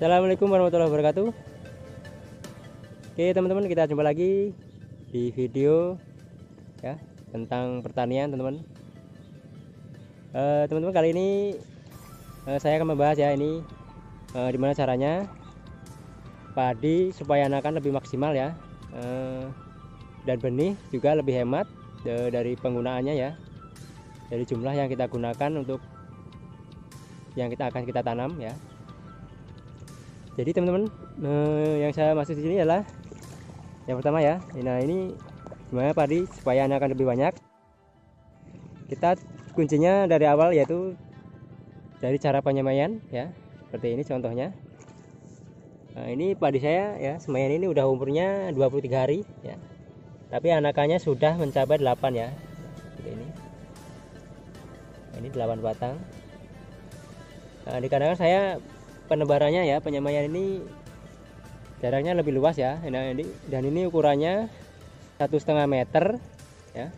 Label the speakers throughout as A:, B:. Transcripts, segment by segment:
A: Assalamualaikum warahmatullahi wabarakatuh. Oke teman-teman, kita jumpa lagi di video ya tentang pertanian teman-teman. Teman-teman, kali ini saya akan membahas ya ini gimana caranya padi supaya anakan lebih maksimal ya, dan benih juga lebih hemat dari penggunaannya ya, dari jumlah yang kita gunakan untuk yang akan kita tanam ya. Jadi teman-teman, yang saya maksud di sini adalah yang pertama ya. Nah, ini gimana padi supaya anakan lebih banyak. Kita kuncinya dari awal yaitu dari cara penyemaian ya. Seperti ini contohnya. Nah, ini padi saya ya, semaian ini udah umurnya 23 hari ya. Tapi anakannya sudah mencapai 8 ya. Seperti ini. Nah, ini 8 batang. Nah, dikarenakan saya penebarannya ya, penyemaian ini jaraknya lebih luas ya. Nah, dan ini ukurannya 1,5 meter ya,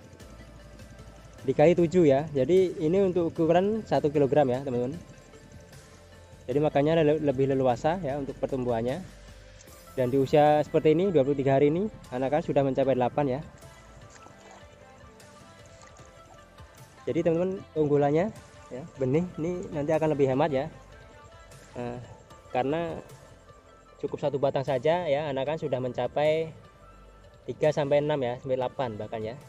A: dikali 7 ya. Jadi ini untuk ukuran 1 kg ya teman-teman. Jadi makanya lebih leluasa ya untuk pertumbuhannya. Dan di usia seperti ini 23 hari ini anakan sudah mencapai 8 ya. Jadi teman-teman, unggulannya ya, benih ini nanti akan lebih hemat ya. Nah, karena cukup satu batang saja ya, anakan sudah mencapai 3 sampai 6 ya, sampai 8 bahkan ya.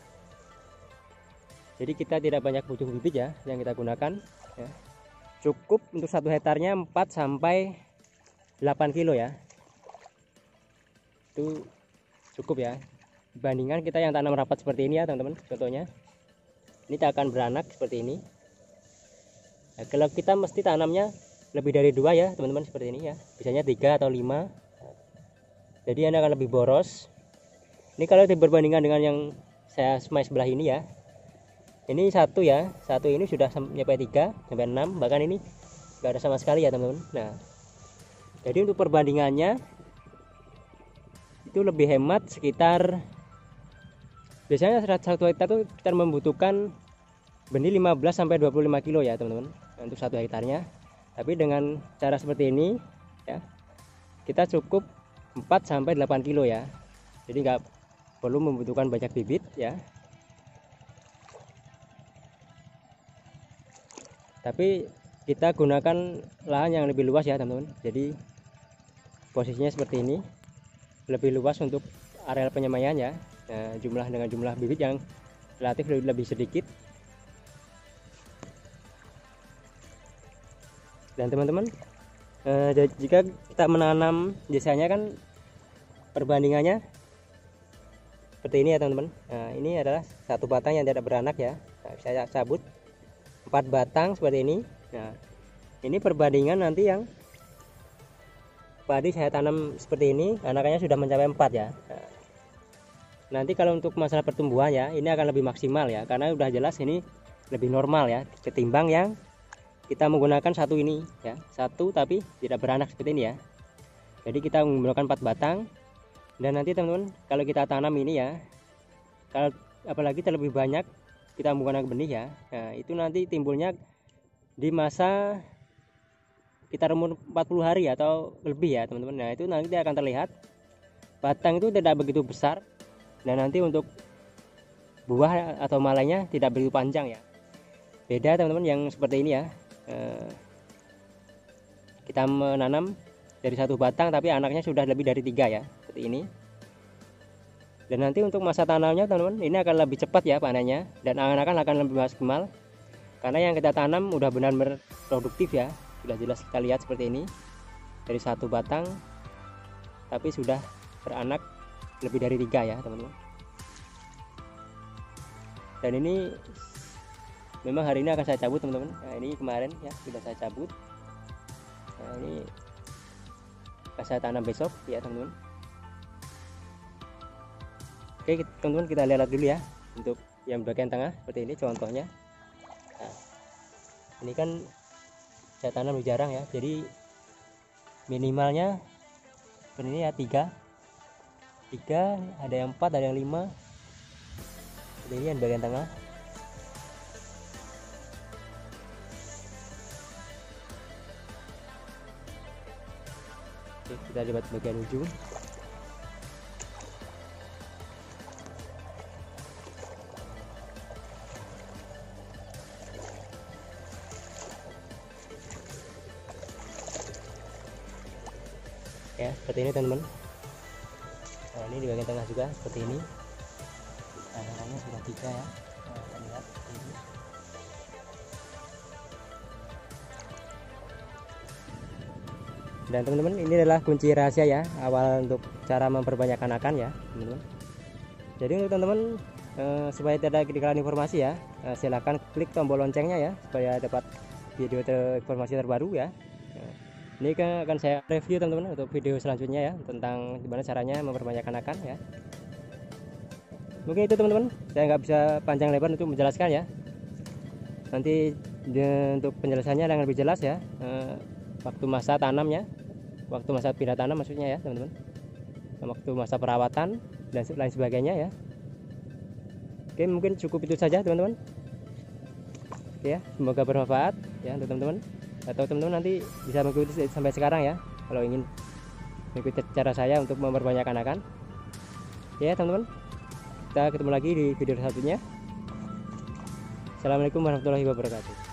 A: Jadi kita tidak banyak butuh bibit ya yang kita gunakan ya. Cukup untuk 1 hektarnya 4 sampai 8 kilo ya. Itu cukup ya. Dibandingkan kita yang tanam rapat seperti ini ya teman-teman. Contohnya ini tak akan beranak seperti ini. Nah, kalau kita mesti tanamnya lebih dari 2 ya teman-teman, seperti ini ya, biasanya 3 atau 5, jadi anda akan lebih boros. Ini kalau diperbandingkan dengan yang saya semai sebelah ini ya, ini satu ya, satu ini sudah sampai 3 sampai 6, bahkan ini enggak ada sama sekali ya teman-teman. Nah, jadi untuk perbandingannya itu lebih hemat, sekitar biasanya 1 hektar itu kita membutuhkan benih 15 sampai 25 kilo ya teman-teman untuk 1 hektarnya. Tapi dengan cara seperti ini ya, kita cukup 4 sampai 8 kilo ya. Jadi nggak perlu membutuhkan banyak bibit ya. Tapi kita gunakan lahan yang lebih luas ya teman-teman. Jadi posisinya seperti ini, lebih luas untuk areal penyemaian ya. Nah, dengan jumlah bibit yang relatif lebih sedikit. Dan teman-teman, jika kita menanam biasanya kan perbandingannya seperti ini ya teman-teman. Nah, ini adalah 1 batang yang tidak beranak ya. Nah, saya cabut 4 batang seperti ini. Nah, ini perbandingan nanti yang padi saya tanam seperti ini, anakannya sudah mencapai 4 ya. Nah, nanti kalau untuk masalah pertumbuhan ya, ini akan lebih maksimal ya, karena udah jelas ini lebih normal ya ketimbang yang kita menggunakan satu ini ya, satu tapi tidak beranak seperti ini ya. Jadi kita menggunakan 4 batang. Dan nanti teman-teman, kalau kita tanam ini ya, kalau apalagi terlebih banyak kita menggunakan benih ya, nah itu nanti timbulnya di masa sekitar umur 40 hari atau lebih ya teman-teman. Nah, itu nanti akan terlihat batang itu tidak begitu besar, dan nanti untuk buah atau malainya tidak begitu panjang ya. Beda teman-teman yang seperti ini ya. Kita menanam dari 1 batang tapi anaknya sudah lebih dari 3 ya, seperti ini. Dan nanti untuk masa tanamnya teman-teman, ini akan lebih cepat ya panennya, dan anakan akan lebih maksimal karena yang kita tanam udah benar-benar produktif ya. Sudah jelas kita lihat seperti ini, dari 1 batang tapi sudah beranak lebih dari 3 ya teman-teman. Dan ini memang hari ini akan saya cabut teman-teman. Nah, ini kemarin ya sudah saya cabut. Nah, ini akan saya tanam besok ya teman-teman. Oke teman-teman, kita lihat dulu ya untuk yang bagian tengah seperti ini contohnya. Nah, ini kan saya tanam jarang ya, jadi minimalnya seperti ini ya, 3, ada yang 4, ada yang 5. Ini yang bagian tengah. kita lihat bagian ujung. Ya, seperti ini teman-teman. Nah, ini di bagian tengah juga seperti ini. Nah, caranya sudah 3 ya. Nah, kita lihat ini. Dan teman-teman, ini adalah kunci rahasia ya awal untuk cara memperbanyak anakan ya teman-teman. Jadi untuk teman-teman supaya tidak ketinggalan informasi ya, silahkan klik tombol loncengnya ya supaya dapat video informasi terbaru ya. Ini akan saya review teman-teman untuk video selanjutnya ya, tentang gimana caranya memperbanyak anakan ya. Mungkin itu teman-teman, saya nggak bisa panjang lebar untuk menjelaskan ya. Nanti untuk penjelasannya yang lebih jelas ya, waktu masa tanamnya, waktu masa pindah tanam maksudnya ya teman-teman, waktu masa perawatan dan lain sebagainya ya. Oke, mungkin cukup itu saja teman-teman. Oke ya, semoga bermanfaat ya untuk teman-teman. Atau teman-teman nanti bisa mengikuti sampai sekarang ya, kalau ingin mengikuti cara saya untuk memperbanyak anakan. Ya teman-teman, kita ketemu lagi di video selanjutnya. Assalamualaikum warahmatullahi wabarakatuh.